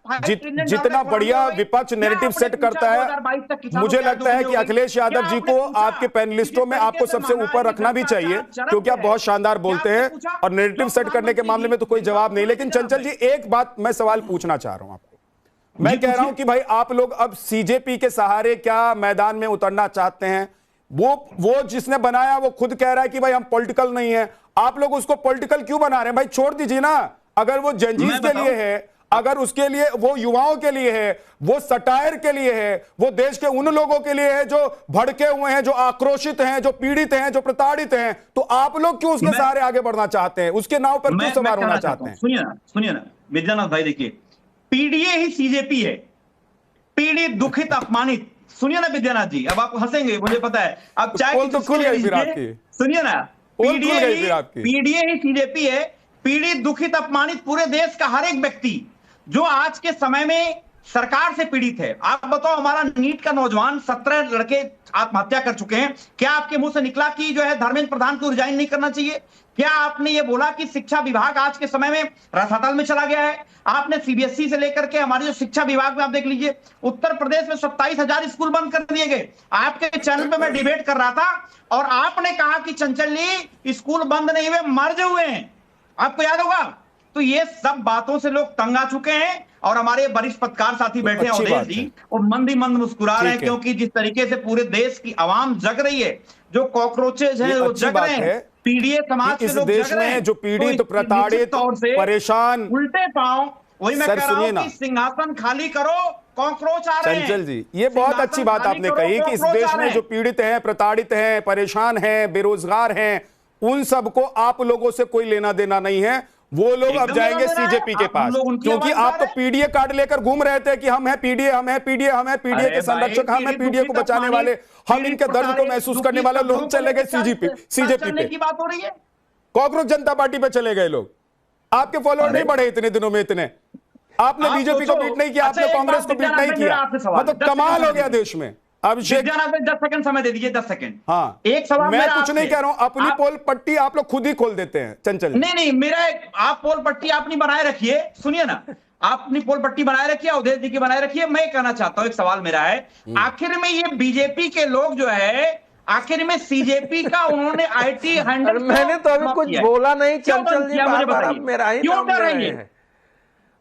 जितना बढ़िया विपक्ष नैरेटिव सेट करता है, मुझे लगता है कि अखिलेश यादव जी को आपके पैनलिस्टों में आपको सबसे ऊपर रखना भी चाहिए, क्योंकि आप बहुत शानदार बोलते हैं और नैरेटिव सेट करने के मामले में तो कोई जवाब नहीं। लेकिन चंचल जी, एक बात मैं सवाल पूछना चाह रहा हूं आपको। मैं कह रहा हूं कि भाई आप लोग अब सीजेपी के सहारे क्या मैदान में उतरना चाहते हैं? वो जिसने बनाया वो खुद कह रहा है कि भाई हम पॉलिटिकल नहीं है, आप लोग उसको पॉलिटिकल क्यों बना रहे हैं? भाई छोड़ दीजिए ना। अगर वो जंजीज के लिए है, अगर उसके लिए, वो युवाओं के लिए है, वो सटायर के लिए है, वो देश के उन लोगों के लिए है जो भड़के हुए हैं, जो आक्रोशित हैं, जो पीड़ित हैं, जो प्रताड़ित हैं, तो आप लोग क्यों उसके सहारे आगे बढ़ना चाहते हैं? उसके नाव पर क्यों सवार होना चाहते हैं? सुनिए ना विद्यानाथ भाई, देखिए पीडीए ही सीजेपी है। पीड़ित, दुखित, अपमानित। सुनिए ना विद्यानाथ जी, अब आप हंसेंगे मुझे पता है, अब चाहे तो खुल गई फिर आपकी। सुनिए ना, पीडीए ही सीजेपी है। पीड़ित, दुखित, अपमानित पूरे देश का हर एक व्यक्ति जो आज के समय में सरकार से पीड़ित है। आप बताओ, हमारा नीट का नौजवान 17 लड़के आत्महत्या कर चुके हैं। क्या आपके मुंह से निकला कि जो है धर्मेंद्र प्रधान को रिजाइन नहीं करना चाहिए? क्या आपने ये बोला कि शिक्षा विभाग आज के समय में रसातल में चला गया है? आपने सीबीएसई से लेकर के हमारे जो शिक्षा विभाग में आप देख लीजिए, उत्तर प्रदेश में 27,000 स्कूल बंद कर दिए गए। आपके चैनल पे मैं डिबेट कर रहा था और आपने कहा कि चंचल जी स्कूल बंद नहीं हुए, मर्ज हुए हैं। आपको याद होगा। तो ये सब बातों से लोग तंग आ चुके हैं और हमारे वरिष्ठ पत्रकार साथी बैठे हैं अवधेश जी, और मंद ही मंद मुस्कुरा रहे हैं, क्योंकि जिस तरीके से पूरे देश की आवाम जग रही है, जो कॉकरोचेज हैं वो जग रहे हैं, पीड़ित समाज के लोग जग रहे हैं, जो पीड़ित, प्रताड़ित, परेशान, उल्टे पांव, वही मैं कह रहा हूं कि सिंहासन खाली करो, कॉकरोच आ रहे हैं। चंचल जी, ये बहुत अच्छी बात आपने कही कि इस देश में जो पीड़ित हैं, प्रताड़ित हैं, परेशान हैं, बेरोजगार हैं, उन सबको आप लोगों से कोई लेना देना नहीं है। वो लोग अब जाएंगे सीजेपी के पास, क्योंकि आप तो पीडीए कार्ड लेकर घूम रहे थे कि हम हैं पीडीए, हम हैं पीडीए, हम हैं पीडीए के संरक्षक, हम हैं पीडीए को बचाने वाले, हम इनके दर्द को महसूस करने वाले। लोग चले गए सीजेपी पे की बात हो रही है, कांग्रेस जनता पार्टी पे चले गए लोग। आपके फॉलोअर नहीं बढ़े इतने दिनों में इतने। आपने बीजेपी को बीट नहीं किया, आपने कांग्रेस को बीट नहीं किया, मतलब कमाल हो गया देश में। अभिषेक 10 सेकंड समय दे दीजिए, 10 सेकंड। हाँ, एक सवाल मैं कुछ नहीं कह रहा हूं, अपनी पोल पट्टी आप लोग खुद ही खोल देते हैं। चंचल नहीं, मेरा आप पोल पट्टी आपने बनाए रखिए। सुनिए ना, आप अपनी पोल पट्टी बनाए रखिए, अवधेश जी की बनाए रखिए। मैं कहना चाहता हूं, एक सवाल मेरा है, आखिर में ये बीजेपी के लोग जो है, आखिर में सीजेपी का उन्होंने आईटी हैंडल, मैंने तो अभी कुछ बोला नहीं चंचल जी, बार-बार मेरा ही क्यों डर रही है?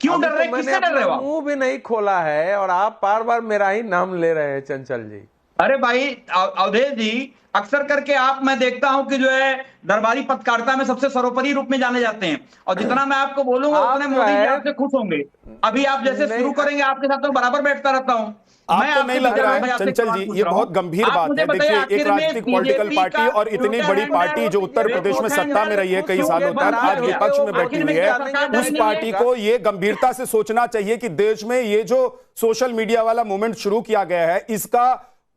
क्यों डर रहे? किससे डर रहे हो? मुंह भी नहीं खोला है और आप बार बार मेरा ही नाम ले रहे हैं चंचल जी। अरे भाई अवधेश जी, अक्सर करके आप, मैं देखता हूं कि जो है दरबारी पत्रकारिता में सबसे सर्वोपरि रूप में जाने जाते हैं, और जितना मैं आपको बोलूंगा उतने मोदी जी आपसे खुश होंगे। अभी आप जैसे शुरू करेंगे, आपके साथ तो बराबर बैठता रहता हूं। आपको नहीं लग रहा है चंचल जी, ये बहुत गंभीर बात है। देखिए, एक राजनीतिक पॉलिटिकल पार्टी और इतनी बड़ी पार्टी जो उत्तर प्रदेश में सत्ता में रही है कई सालों तक, आज विपक्ष में बैठी हुई है, उस पार्टी को ये गंभीरता से सोचना चाहिए कि देश में ये जो सोशल मीडिया वाला मूवमेंट शुरू किया गया है,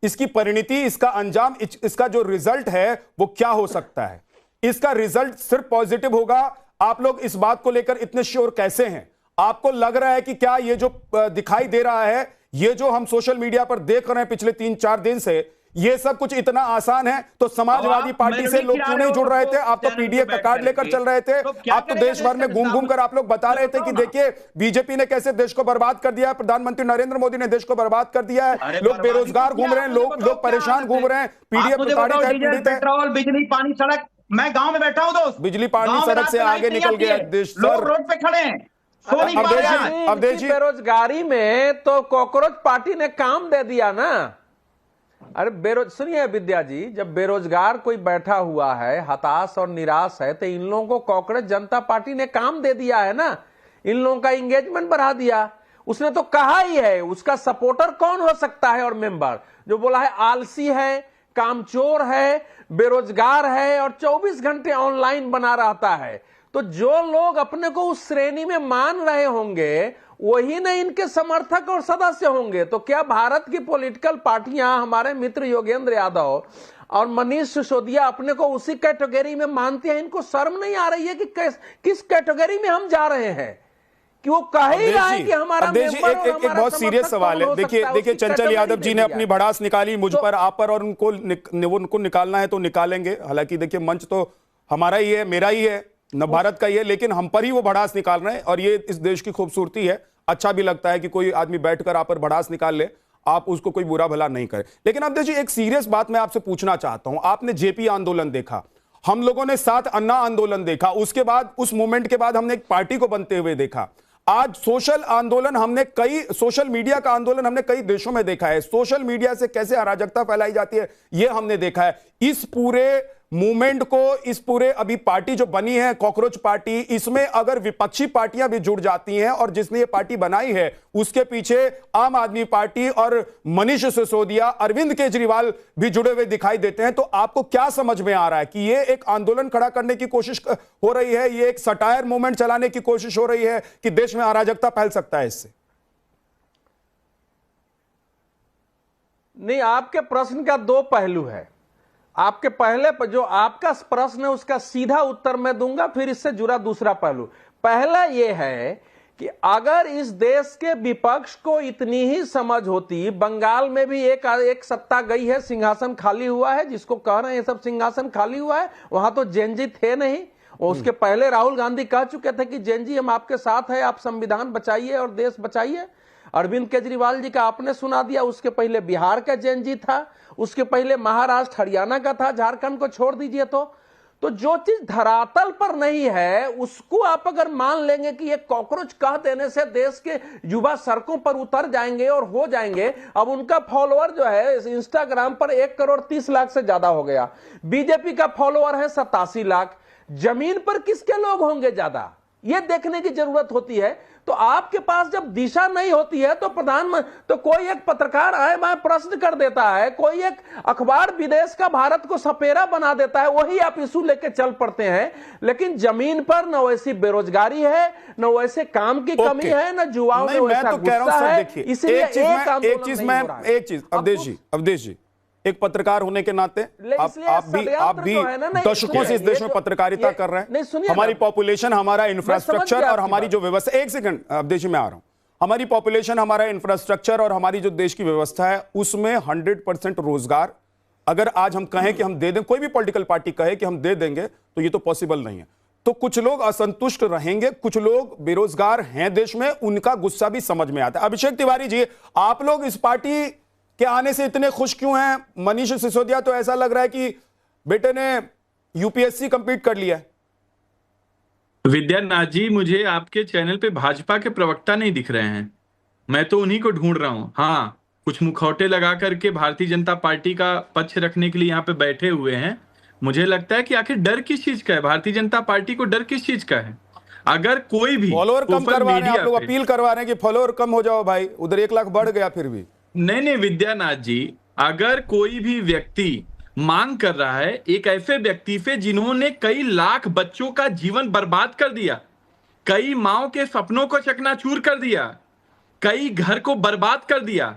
इसकी परिणति, इसका अंजाम, इसका जो रिजल्ट है वो क्या हो सकता है? इसका रिजल्ट सिर्फ पॉजिटिव होगा। आप लोग इस बात को लेकर इतने श्योर कैसे हैं? आपको लग रहा है कि क्या ये जो दिखाई दे रहा है, ये जो हम सोशल मीडिया पर देख रहे हैं पिछले 3-4 दिन से, ये सब कुछ इतना आसान है? तो समाजवादी पार्टी से लोग क्यों नहीं जुड़ रहे थे? आप तो पीडीए का कार्ड लेकर चल रहे थे। आप तो देश भर में घूम घूम कर आप लोग बता रहे थे कि देखिए बीजेपी ने कैसे देश को बर्बाद कर दिया है, प्रधानमंत्री नरेंद्र मोदी ने देश को बर्बाद कर दिया है, लोग बेरोजगार घूम रहे हैं, लोग परेशान घूम रहे हैं, पीडीए प्रताड़ित है, पीड़ित है। पेट्रोल, बिजली, पानी, सड़क, मैं गांव में बैठा हूं दोस्त, बिजली, पानी, सड़क से आगे निकल गया देश। लोग रोड पे खड़े हैं, अब बेरोजगारी में तो कॉकरोच पार्टी ने काम दे दिया ना। अरे सुनिए विद्या जी, जब बेरोजगार कोई बैठा हुआ है, हताश और निराश है, तो इन लोगों को कांग्रेस जनता पार्टी ने काम दे दिया है ना। इन लोगों का एंगेजमेंट बढ़ा दिया। उसने तो कहा ही है, उसका सपोर्टर कौन हो सकता है? और मेंबर जो बोला है आलसी है, कामचोर है, बेरोजगार है और 24 घंटे ऑनलाइन बना रहता है। तो जो लोग अपने को उस श्रेणी में मान रहे होंगे, वही न इनके समर्थक और सदस्य होंगे। तो क्या भारत की पॉलिटिकल पार्टियां, हमारे मित्र योगेंद्र यादव और मनीष सिसोदिया अपने को उसी कैटेगरी में मानते हैं? इनको शर्म नहीं आ रही है कि किस कैटेगरी में हम जा रहे हैं? कि वो कह ही रहा है कि हमारा एक बहुत सीरियस सवाल है। देखिए चंचल यादव जी ने अपनी भड़ास निकाली मुझ पर, आप पर, और उनको निकालना है तो निकालेंगे। हालांकि देखिए मंच तो हमारा ही है, मेरा ही है, न भारत का ही है, लेकिन हम पर ही वो भड़ास निकाल रहे हैं और ये इस देश की खूबसूरती है। अच्छा भी लगता है कि कोई आदमी बैठकर आप पर भड़ास निकाल ले, आप उसको कोई बुरा भला नहीं करे। लेकिन अब देखिए, एक सीरियस बात मैं आपसे पूछना चाहता हूं। आपने जेपी आंदोलन देखा, हम लोगों ने 7 अन्ना आंदोलन देखा, उसके बाद उस मूवमेंट के बाद हमने एक पार्टी को बनते हुए देखा। आज सोशल आंदोलन हमने सोशल मीडिया का आंदोलन हमने कई देशों में देखा है। सोशल मीडिया से कैसे अराजकता फैलाई जाती है यह हमने देखा है। इस पूरे मूवमेंट को, इस पूरे अभी पार्टी जो बनी है कॉकरोच पार्टी, इसमें अगर विपक्षी पार्टियां भी जुड़ जाती हैं और जिसने ये पार्टी बनाई है उसके पीछे आम आदमी पार्टी और मनीष सिसोदिया, अरविंद केजरीवाल भी जुड़े हुए दिखाई देते हैं, तो आपको क्या समझ में आ रहा है कि ये एक आंदोलन खड़ा करने की कोशिश हो रही है, ये एक सटायर मूवमेंट चलाने की कोशिश हो रही है कि देश में अराजकता फैल सकता है इससे? नहीं, आपके प्रश्न का 2 पहलू है। आपके पहले पर जो आपका प्रश्न है उसका सीधा उत्तर मैं दूंगा, फिर इससे जुड़ा दूसरा पहलू। पहला यह है कि अगर इस देश के विपक्ष को इतनी ही समझ होती, बंगाल में भी एक सत्ता गई है, सिंहासन खाली हुआ है, जिसको कह रहे हैं सब सिंहासन खाली हुआ है, वहां तो जैनजी थे नहीं। और उसके पहले राहुल गांधी कह चुके थे कि जैनजी हम आपके साथ हैं, आप संविधान बचाइए और देश बचाइए। अरविंद केजरीवाल जी का आपने सुना दिया, उसके पहले बिहार का जैनजी था, उसके पहले महाराष्ट्र हरियाणा का था, झारखंड को छोड़ दीजिए। तो जो चीज धरातल पर नहीं है उसको आप अगर मान लेंगे कि ये कॉकरोच कह देने से देश के युवा सड़कों पर उतर जाएंगे और हो जाएंगे। अब उनका फॉलोअर जो है इंस्टाग्राम पर 1,30,00,000 से ज्यादा हो गया। बीजेपी का फॉलोअर है 87 लाख। जमीन पर किसके लोग होंगे ज्यादा, ये देखने की जरूरत होती है। तो आपके पास जब दिशा नहीं होती है तो तो कोई एक पत्रकार आए मैं प्रश्न कर देता है, कोई एक अखबार विदेश का भारत को सपेरा बना देता है, वही आप इशू लेके चल पड़ते हैं। लेकिन जमीन पर न वैसी बेरोजगारी है, न वैसे काम की कमी है, न युवाओं में वैसा गुस्सा है। इसलिए एक चीज अवधेश जी, एक पत्रकार होने के नाते आप भी दशकों से इस देश में पत्रकारिता कर रहे हैं। हमारी पॉपुलेशन, हमारा इंफ्रास्ट्रक्चर और हमारी जो व्यवस्था, एक सेकंड अवधेश जी मैं आ रहा हूं, हमारी पॉपुलेशन, हमारा इंफ्रास्ट्रक्चर और हमारी जो देश की व्यवस्था है उसमें 100% रोजगार अगर आज हम कहें कि हम दे दें, कोई भी पॉलिटिकल पार्टी कहे कि हम दे देंगे, तो ये तो पॉसिबल नहीं है। तो कुछ लोग असंतुष्ट रहेंगे, कुछ लोग बेरोजगार हैं देश में, उनका गुस्सा भी समझ में आता है। अभिषेक तिवारी जी, आप लोग इस पार्टी के आने से इतने खुश क्यों हैं? मनीष सिसोदिया तो ऐसा लग रहा है कि बेटे ने यूपीएससी कंप्लीट कर लिया है। विद्यानाथ जी, मुझे आपके चैनल पे भाजपा के प्रवक्ता नहीं दिख रहे हैं, मैं तो उन्हीं को ढूंढ रहा हूं। हाँ, कुछ मुखौटे लगा करके भारतीय जनता पार्टी का पक्ष रखने के लिए यहाँ पे बैठे हुए हैं। मुझे लगता है कि आखिर डर किस चीज का है, भारतीय जनता पार्टी को डर किस चीज का है? अगर कोई भी फॉलोअर कम करवा रहे हैं, आप लोग अपील करवा रहे हैं कि फॉलोअर कम हो जाओ भाई, उधर 1 लाख बढ़ गया फिर भी। नहीं विद्यानाथ जी, अगर कोई भी व्यक्ति मांग कर रहा है एक ऐसे व्यक्ति से जिन्होंने कई लाख बच्चों का जीवन बर्बाद कर दिया, कई माओं के सपनों को चकनाचूर कर दिया, कई घर को बर्बाद कर दिया,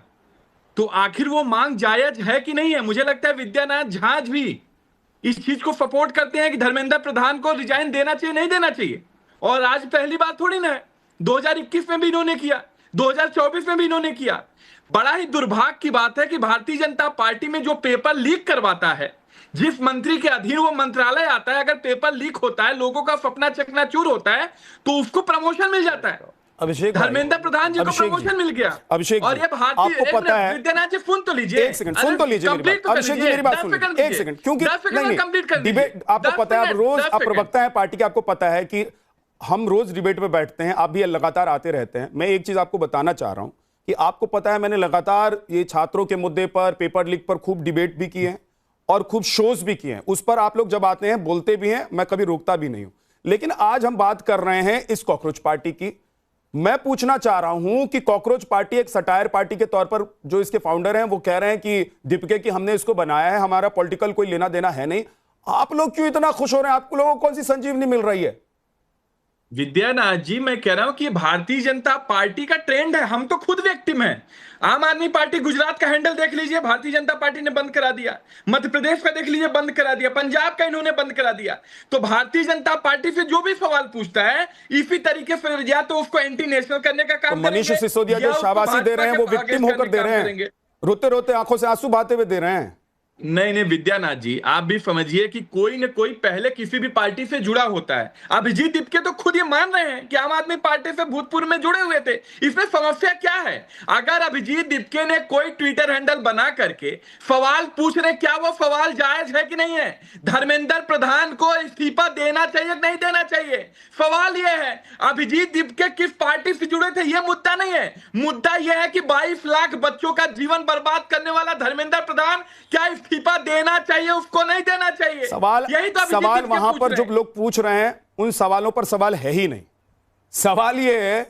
तो आखिर वो मांग जायज है कि नहीं है? मुझे लगता है विद्यानाथ झा भी इस चीज को सपोर्ट करते हैं कि धर्मेंद्र प्रधान को रिजाइन देना चाहिए, नहीं देना चाहिए। और आज पहली बात थोड़ी ना है, 2021 में भी इन्होंने किया, 2024 में भी इन्होंने किया। बड़ा ही दुर्भाग्य की बात है कि भारतीय जनता पार्टी में जो पेपर लीक करवाता है, जिस मंत्री के अधीन वो मंत्रालय आता है, अगर पेपर लीक होता है, लोगों का सपना चकनाचूर होता है, तो उसको प्रमोशन मिल जाता है। अभिषेक, धर्मेंद्र प्रधान जी को प्रमोशन मिल गया। अभिषेक, और ये भारतीय, आपको पता है, विद्यानाथ जी सुन तो लीजिए, एक सेकंड सुन तो लीजिए अभिषेक जी, मेरी बात सुनिए एक सेकंड, क्योंकि डिबेट आपको पता है, आप रोज आप प्रवक्ता है पार्टी के, आपको पता है कि हम रोज डिबेट पे बैठते हैं, आप भी लगातार आते रहते हैं। मैं एक चीज आपको बताना चाह रहा हूं कि आपको पता है मैंने लगातार ये छात्रों के मुद्दे पर, पेपर लीक पर खूब डिबेट भी किए हैं और खूब शोज भी किए हैं। उस पर आप लोग जब आते हैं बोलते भी हैं, मैं कभी रोकता भी नहीं हूं। लेकिन आज हम बात कर रहे हैं इस कॉकरोच पार्टी की। मैं पूछना चाह रहा हूं कि कॉकरोच पार्टी एक सटायर पार्टी के तौर पर, जो इसके फाउंडर हैं वो कह रहे हैं कि दीपिके की हमने इसको बनाया है, हमारा पॉलिटिकल कोई लेना देना है नहीं। आप लोग क्यों इतना खुश हो रहे हैं? आप लोगों को कौन सी संजीवनी मिल रही है? विद्यानाथ जी, मैं कह रहा हूं कि भारतीय जनता पार्टी का ट्रेंड है, हम तो खुद विक्टिम हैं। आम आदमी पार्टी गुजरात का हैंडल देख लीजिए, भारतीय जनता पार्टी ने बंद करा दिया। मध्य प्रदेश का देख लीजिए, बंद करा दिया। पंजाब का इन्होंने बंद करा दिया। तो भारतीय जनता पार्टी से जो भी सवाल पूछता है, इसी तरीके से या तो उसको एंटी नेशनल करने का काम, मनीष सिसोदिया जो शाबाशी दे रहे हैं वो विक्टिम होकर दे रहे हैं, रोते रोते आंखों से आंसू बहाते हुए दे रहे हैं। नहीं विद्यानाथ जी, आप भी समझिए कि कोई न कोई पहले किसी भी पार्टी से जुड़ा होता है। अभिजीत दीपके तो खुद ये मान रहे हैं कि आम आदमी पार्टी से भूतपूर्व में जुड़े हुए थे। इसमें समस्या क्या है? अगर अभिजीत दीपके ने कोई ट्विटर हैंडल बना करके सवाल पूछ रहे, क्या वो सवाल जायज है कि नहीं है? धर्मेंद्र प्रधान को इस्तीफा देना चाहिए कि नहीं देना चाहिए? सवाल यह है अभिजीत दीपके किस पार्टी से जुड़े थे, यह मुद्दा नहीं है। मुद्दा यह है कि 22 लाख बच्चों का जीवन बर्बाद करने वाला धर्मेंद्र प्रधान क्या इस्तीफा देना चाहिए, उसको नहीं देना चाहिए? सवाल यही तो सवाल वहां पर जो लोग पूछ रहे हैं उन सवालों पर सवाल है ही नहीं। सवाल यह है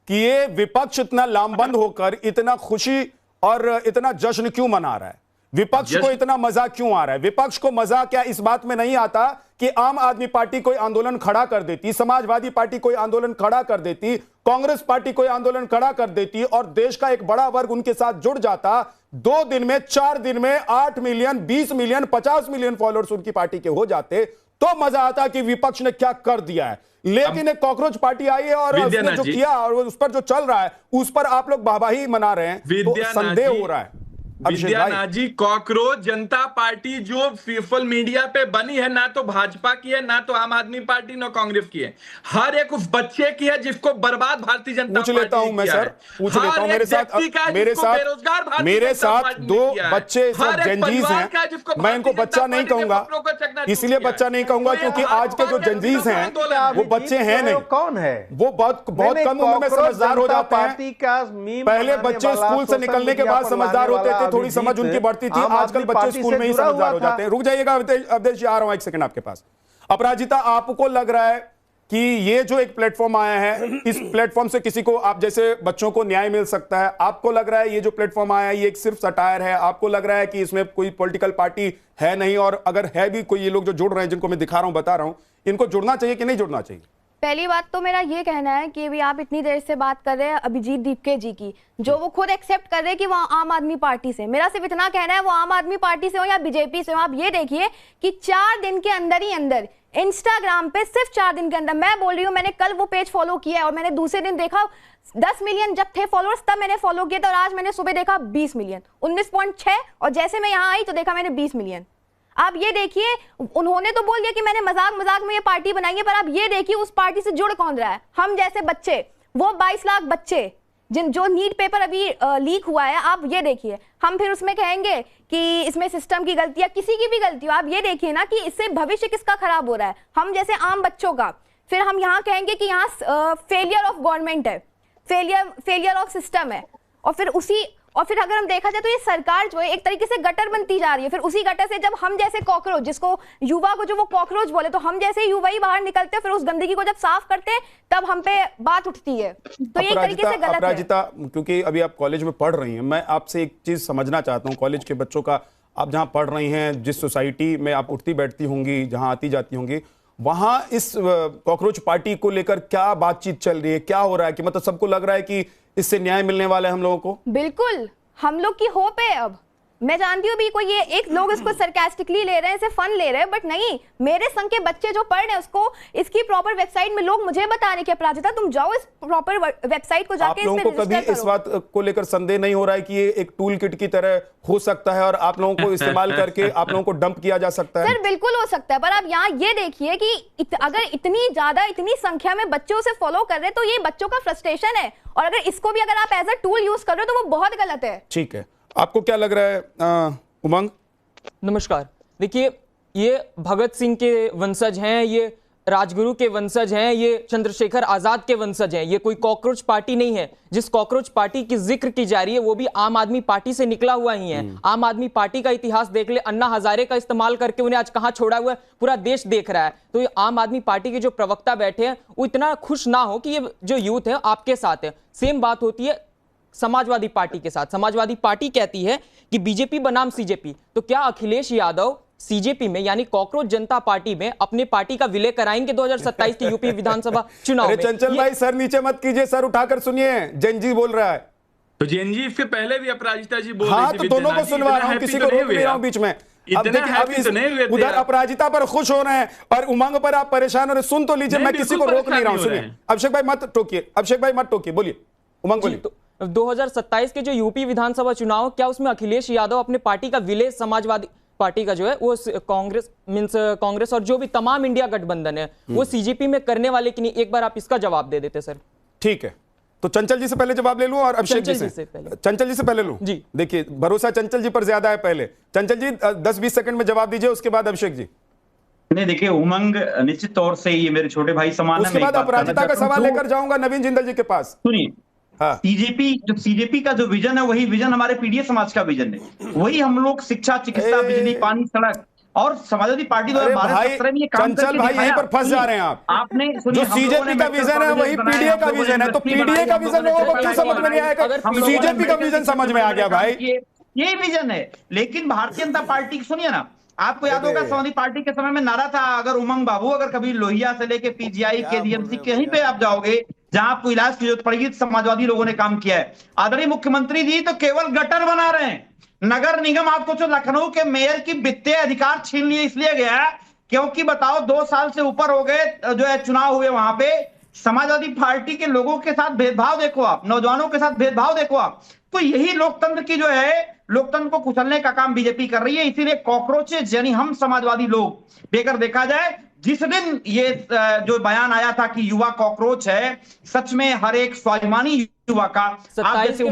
कि ये विपक्ष इतना लामबंद होकर इतना खुशी और इतना जश्न क्यों मना रहा है? विपक्ष को इतना मजा क्यों आ रहा है? विपक्ष को मजा क्या इस बात में नहीं आता कि आम आदमी पार्टी कोई आंदोलन खड़ा कर देती, समाजवादी पार्टी कोई आंदोलन खड़ा कर देती, कांग्रेस पार्टी कोई आंदोलन खड़ा कर देती और देश का एक बड़ा वर्ग उनके साथ जुड़ जाता, 2 दिन में 4 दिन में 8 मिलियन 20 मिलियन 50 मिलियन फॉलोअर्स उनकी पार्टी के हो जाते, तो मजा आता कि विपक्ष ने क्या कर दिया है। लेकिन एक कॉकरोच पार्टी आई है और उसने जो किया और उस पर जो चल रहा है उस पर आप लोग वाहवाही मना रहे हैं, तो संदेह हो रहा है। विद्यानाथ जी, कॉकरोच जनता पार्टी जो सोशल मीडिया पे बनी है, ना तो भाजपा की है, ना तो आम आदमी पार्टी, ना कांग्रेस की है, हर एक उस बच्चे की है जिसको बर्बाद भारतीय जनता पार्टी लेता हूं मैं सर, पूछ लेता हूं। मेरे साथ 2 बच्चे जेनजीज हैं, मैं इनको बच्चा नहीं कहूंगा, इसलिए बच्चा नहीं कहूंगा क्योंकि आज के जो जेनजीज हैं वो बच्चे हैं नहीं। कौन है वो बहुत कम उम्र में समझदार हो जाते हैं। पहले बच्चे स्कूल से निकलने के बाद समझदार होते थे, थोड़ी समझ उनकी बढ़ती थी, आजकल बच्चे स्कूल में ही समझदार हो जाते हैं। रुक जाइएगा अवधेश जी, आ रहा हूं 1 सेकंड आपके पास। अपराजिता, आपको लग रहा है कि ये जो एक प्लेटफॉर्म आया है, इस प्लेटफॉर्म से किसी को, आप जैसे बच्चों को न्याय मिल सकता है? आपको लग रहा है ये जो प्लेटफॉर्म आया है ये एक सिर्फ सटायर है? आपको लग रहा है कि इसमें कोई पॉलिटिकल पार्टी है नहीं? और अगर है भी कोई, ये लोग जो जुड़ रहे हैं, जिनको मैं दिखा रहा हूं, बता रहा हूं, इनको जुड़ना चाहिए कि नहीं जुड़ना चाहिए? पहली बात तो मेरा ये कहना है कि भी आप इतनी देर से बात कर रहे हैं अभिजीत दीपके जी की, जो वो खुद एक्सेप्ट कर रहे हैं कि वो आम आदमी पार्टी से। मेरा सिर्फ इतना कहना है, वो आम आदमी पार्टी से हो या बीजेपी से हो, आप ये देखिए कि 4 दिन के अंदर ही अंदर इंस्टाग्राम पे, सिर्फ 4 दिन के अंदर, मैं बोल रही हूँ, मैंने कल वो पेज फॉलो किया है और मैंने दूसरे दिन देखा 10 मिलियन जब थे फॉलोअर्स तब मैंने फॉलो किया था, और आज मैंने सुबह देखा 20 मिलियन, 19.6, और जैसे मैं यहाँ आई तो देखा मैंने 20 मिलियन। आप ये देखिए, उन्होंने तो बोल दिया कि मैंने मजाक में ये पार्टी बनाई है, पर आप ये देखिए उस पार्टी से जुड़ कौन रहा है? हम जैसे बच्चे, वो 22 लाख बच्चे जो नीट पेपर अभी लीक हुआ है, आप ये देखिए। हम फिर उसमें कहेंगे कि इसमें सिस्टम की गलती या किसी की भी गलती हो, आप ये देखिए ना कि इससे भविष्य किसका खराब हो रहा है, हम जैसे आम बच्चों का। फिर हम यहाँ कहेंगे कि यहाँ फेलियर ऑफ गवर्नमेंट है, फेलियर ऑफ सिस्टम है, और फिर अगर हम देखा जाए तो ये सरकार जो है एक तरीके से गटर बनती जा रही है। फिर उसी गटर से जब हम जैसे कॉकरोच, जिसको युवा को जो वो कॉकरोच बोले, तो हम जैसे युवा ही बाहर निकलते हैं, फिर उस गंदगी को जब साफ करते हैं तब हम पे बात उठती है। तो ये एक तरीके से गलत है। अपराजिता, क्योंकि अभी आप कॉलेज में पढ़ रही हैं, मैं आपसे एक चीज समझना चाहता हूँ। कॉलेज के बच्चों का, आप जहाँ पढ़ रही हैं, जिस सोसाइटी में आप उठती बैठती होंगी, जहाँ आती जाती होंगी, वहां इस कॉकरोच पार्टी को लेकर क्या बातचीत चल रही है? क्या हो रहा है कि मतलब सबको लग रहा है कि इससे न्याय मिलने वाला है हम लोगों को? बिल्कुल, हम लोग की होप है। अब मैं जानती हूँ भी कोई ये एक लोग इसको सरकास्टिकली ले रहे हैं, इसे फन ले रहे हैं, बट नहीं, मेरे संग के बच्चे जो पढ़ रहे हैं उसको इसकी प्रॉपर वेबसाइट में लोग मुझे बता रहे कि अपराजिता तुम जाओ इस प्रॉपर वेबसाइट को जाके इसमें रजिस्टर करो। आप लोगों को कभी इस बात को लेकर संदेह नहीं हो रहा है कि ये एक टूल किट की तरह हो सकता है और आप लोगों को इस्तेमाल करके आप लोगों को डंप किया जा सकता है? सर बिल्कुल हो सकता है, पर आप यहाँ ये देखिए कि अगर इतनी संख्या में बच्चे उसे फॉलो कर रहे हैं तो ये बच्चों का फ्रस्ट्रेशन है, और अगर इसको भी अगर आप एज अ टूल यूज कर रहे हो तो वो बहुत गलत है। ठीक है, आपको क्या लग रहा है उमंग? नमस्कार। देखिए, ये भगत सिंह के वंशज हैं, ये राजगुरु के वंशज हैं, ये चंद्रशेखर आजाद के वंशज हैं, ये कोई कॉकरोच पार्टी नहीं है। जिस कॉकरोच पार्टी की जिक्र की जा रही है वो भी आम आदमी पार्टी से निकला हुआ ही है। आम आदमी पार्टी का इतिहास देख ले, अन्ना हजारे का इस्तेमाल करके उन्हें आज कहां छोड़ा हुआ है पूरा देश देख रहा है। तो ये आम आदमी पार्टी के जो प्रवक्ता बैठे हैं वो इतना खुश ना हो कि ये जो यूथ है आपके साथ है। सेम बात होती है समाजवादी पार्टी के साथ। समाजवादी पार्टी कहती है कि बीजेपी बनाम सीजेपी, तो क्या अखिलेश यादव सीजेपी में यानी कॉकरोच जनता पार्टी में अपने पार्टी का विलय कराएंगे 2027 के यूपी विधानसभा चुनाव में? चंचल भाई सर नीचे मत कीजिए, सर उठाकर सुनिए, जेनजी बोल रहा है। तो जेनजी इससे पहले भी अपराजिता जी बोल रही थी। तो दोनों को सुनवा रहा हूं, किसी को रोक नहीं रहा हूं बीच में। उधर अपराजिता पर खुश हो रहे हैं और उमंग पर आप परेशान हो रहे, सुन तो लीजिए, मैं किसी को रोक नहीं रहा हूं। सुनिए, अभिषेक भाई मत टोकिए, अभिषेक भाई मत टोकिए, बोलिए उमंग बोलिए। 2027 के जो यूपी विधानसभा चुनाव, क्या उसमें अखिलेश यादव अपने पार्टी का विलय समाजवादी पार्टी का जो है वो कांग्रेस और जो भी तमाम इंडिया गठबंधन है वो सीजेपी में करने वाले कि नहीं, एक बार आप इसका जवाब दे देते सर। ठीक है, तो चंचल जी से पहले जवाब ले लूं और अभिषेक जी से चंचल जी से पहले लूं जी। देखिए भरोसा चंचल जी पर ज्यादा है। पहले चंचल जी 10-20 सेकंड में जवाब दीजिए, उसके बाद अभिषेक जी। नहीं देखिए, उमंग निश्चित तौर से ये मेरे छोटे भाई समान है। उसके बाद अपराजिता का सवाल लेकर जाऊंगा नवीन जिंदल जी के पास। सुनिए, हाँ। सीजेपी का जो विजन है वही विजन हमारे पीडीए समाज का विजन है। वही हम लोग शिक्षा, चिकित्सा, बिजली, पानी, सड़क और समाजवादी पार्टी 2012-17 में ये काम चंचल भाई यहीं पर फंस जा रहे हैं आप। आपने जो सीजेपी का विजन है वही पीडीए का विजन है, तो पीडीए का विजन लोगों को क्यों समझ में नहीं आएगा? सीजेपी का विजन समझ में आ गया भाई, ये विजन है। लेकिन भारतीय जनता पार्टी, सुनिए ना, आपको याद होगा समाजवादी पार्टी के समय में नारा था, अगर उमंग बाबू अगर कभी लोहिया से लेके पीजीआई केडीएमसी कहीं पे आप जाओगे जहां आपको इलाज की जरूरत पड़ेगी, समाजवादी लोगों ने काम किया है। आदरणीय मुख्यमंत्री जी तो केवल गटर बना रहे हैं। नगर निगम, आपको जो लखनऊ के मेयर की वित्तीय अधिकार छीन लिए इसलिए गया क्योंकि बताओ 2 साल से ऊपर हो गए जो है चुनाव हुए, वहां पे समाजवादी पार्टी के लोगों के साथ भेदभाव देखो आप, नौजवानों के साथ भेदभाव देखो आप। तो यही लोकतंत्र की जो है, लोकतंत्र को कुचलने का काम बीजेपी कर रही है। इसीलिए कॉकरोचेज यानी हम समाजवादी लोग, बेकर देखा जाए जिस दिन ये जो बयान आया था कि युवा कॉकरोच है, सच में हर एक स्वाभिमानी युवा का, 27 के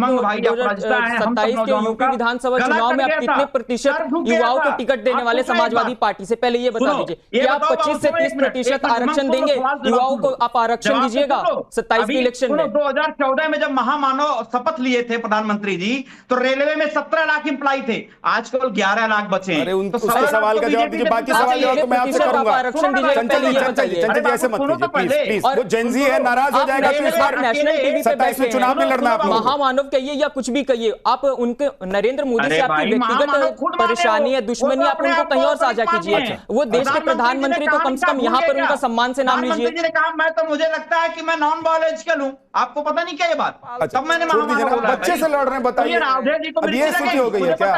यूपी विधानसभा चुनाव में आप कितने प्रतिशत युवाओं को टिकट देने वाले समाजवादी पार्टी से, पहले ये बता दीजिए कि आप 25 से 30% आरक्षण देंगे युवाओं को? आप आरक्षण दीजिएगा 27 के इलेक्शन में? 2014 में जब महामानव शपथ लिए थे प्रधानमंत्री जी, तो रेलवे में 17 लाख एम्प्लॉय थे, आज केवल 11 लाख बचे हैं। उसके सवाल का जवाब दीजिए, बाकी सवाल जवाब तो मैं आपसे करूंगा। आरक्षण दीजिएगा, चंचल जी ऐसे मत कीजिए प्लीज, वो जेनजी है, नाराज हो जाएगा तो इस बार नेशनल टीवी पे 27 में चुनाव में लड़ना आप लोगों को। महामानव कहिए या कुछ भी कहिए, आप उनके नरेंद्र मोदी से आपकी व्यक्तिगत परेशानी है, दुश्मनी, आप उनको कहीं और साझा कीजिए। वो देश के प्रधानमंत्री, तो कम से कम यहाँ पर उनका सम्मान से नाम लीजिए। मैं तो मुझे लगता है कि मैं नॉन बायोलॉजिकल हूँ, आपको पता नहीं क्या ये बात? तब मैंने बच्चे से लड़ रहे हैं, बताइए अब ये स्थिति हो गई है क्या?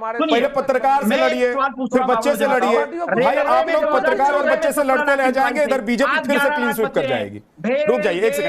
पहले पत्रकार से लड़िए, फिर बच्चे से लड़िए। भाई आप लोग पत्रकार और बच्चे से लड़ते रह जाएंगे, इधर बीजेपी फिर से क्लीन स्वीप कर जाएगी। रुक जाइए एक सेकंड।